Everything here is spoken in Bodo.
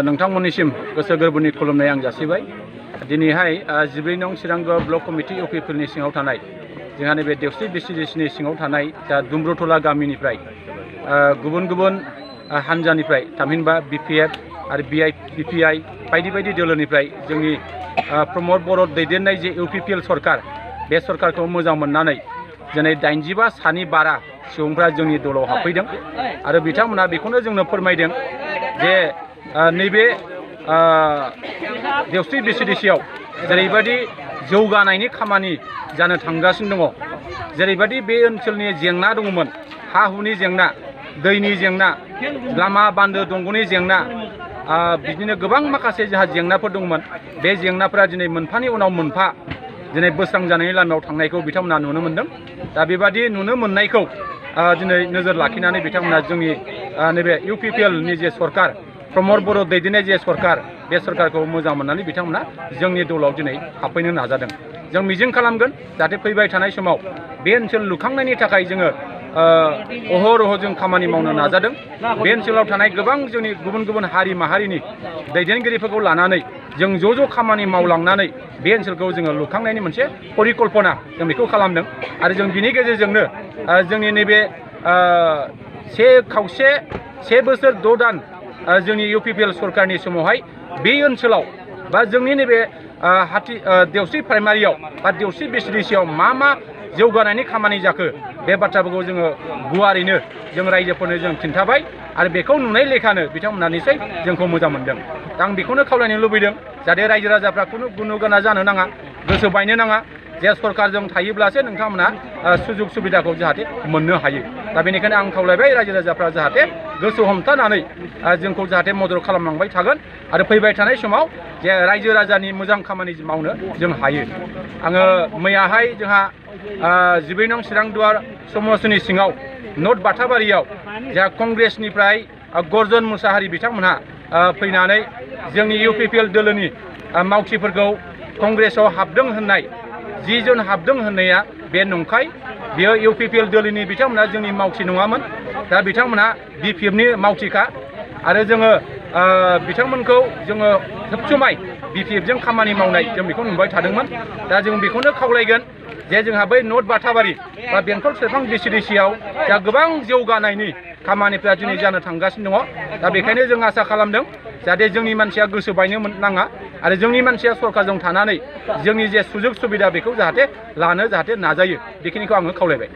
नोंथांमोननिसिम गोसो गोरबोनि खुलुमनाय आं जासिबाय। दिनैहाय 14 नं चिरांगोआ ब्लक कमिटि इउपिपिएलनि सिङाव थानाय जोंहा नैबे देवस्रि बिसिडिसिनि सिङाव थानाय जा दुम्ब्रुथला गामिनिफ्राय गुबुन गुबुन हानजानिफ्राय थामहिनबा बिपिएफ आरो बिपिआइ बायदि बायदि दोलोनिफ्राय जोंनि प्रमद बर' दैदेननाय जे इउपिपिएल सरकार बे सरकारखौ मोजां मोननानै दिनै 85 सानि बारा सुबुंफ्रा जोंनि दलाव हाबफैदों आरो बिथांमोना बेखौनो जोंनो फोरमायदों जे नैबे देवस्रि बिसिडिसिआव जेरैबायदि जौगानायनि खामानि जानो थांगासिनो दङ, जेरैबायदि बे ओनसोलनि जेंना दङमोन, हा हुनि जेंना, दैनि जेंना, लामा बान्दो दंग'नि जेंना, बिदिनो गोबां माखासे जोंहा जेंनाफोर दंमोन। बे जेंनाफोरा दिनै मोनफानि उनाव मोनफा दिनै बोस्रांजानायनि लामायाव थांनायखौ बिथांमोना नुनो मोनदों। दा बेबादि नुनो मोननायखौ दिनै नोजोर लाखिनानै बिथांमोना जोंनि नैबे इउपिपिएलनि जे सरकार, प्रमद बर' दैदेननाय जे सरकार, बे सरकारखौ मोजां मोननानै बिथांमोना जोंनि दलाव दिनै हाबफैनो नाजादों। जों मिजिं खालामगोन जाहाथे फैबाय थानाय समाव बे ओनसोल लुखांनायनि थाखाय जोङो अहरह जों खामानि मावनो नाजादों। बे ओनसोलाव थानाय गोबां जोंनि गुबुन गुबुन हारि माहारिनि दैदेनगिरिफोरखौ लानानै जों ज' खामानि मावलांनानै बे ओनसोलखौ जोङो लुखांनायनि मोनसे परिकल्पना जों बेखौ खालामदों आरो जों बिनि गेजेरजोंनो जोंनि नैबे से बोसोर 6 दान जोंनि इउपिपिएल सरकारनि समावहाय बे ओनसोलाव बा जोंनि नैबे देवस्रि प्राइमारियाव बा देवस्रि बिसिडिसिआव मा जौगानायनि खामानि जाखो बे बाथ्राफोरखौ जोङो गुवारैनो जों रायजोफोरनो जों खिन्थाबाय आरो बेखौ नुनाय लेखानो बिथांमोना निसय जोंखौ मोजां मोनदों। दा आं बेखौनो खावलायनो लुबैदों जाहाथे रायजो राजाफ्रा गुनु गोना जानो नाङा, गोसो बायनो नाङा, जे सरकारजों थायोब्लासो नोंथांमोना सुजुग सुबिदाखौ जाहाथे मोननो हायो। दा बेनिखायनो आं खावलायबाय रायजो राजाफ्रा जाहाथे गोसो हमथानानै जोंखौ जाहाथे मदद खालामलांबाय थागोन आरो फैबाय थानाय समाव जे रायजो राजानि मोजां खामानि मावनो जों हायो। आङो मैयाहाय जोंहा 14 नं चिरां दुवार समस्तिनि सिङाव नर्थ बाथाबारियाव जोंहा कंग्रेसनिफ्राय गर्जन मुसाहारि बिथांमोनहा फैनानै जोंनि इउपिपिएल दोलोनि मावथिफोरखौ कंग्रेसआव हाबदों होननाय 10 जन हाबदों होननाया बे नंखाय। बेयो इउपिपिएल दोलोनि बिथांमोना जोंनि मावथि नङामोन। दा बिथांमोना बिपिएफनि मावथिखा आरो जोङो बिथांमोनखौ जोङो सबसमाय बिपिएफजों खामानि मावनाय जों बेखौ नुबाय थादोंमोन। दा जों बेखौनो खावलायगोन जे जोंहा बै नर्थ बाथाबारि बा बेंटल सेरफां बिसिडिसिआव जा गोबां जौगानायनि खामानिफ्रा दिनै जानो थांगासिनो दङ। दा बेखायनो जों आसा खालामदों जाहाथे जोंनि मानसिया गोसो बायनो नाङा आरो जोंनि मानसिया सरकारजों थानानै जोंनि जे सुजुग सुबिदा बेखौ जाहाथे लानो नाजायो। बेखिनिखौ आङो खावलायबाय।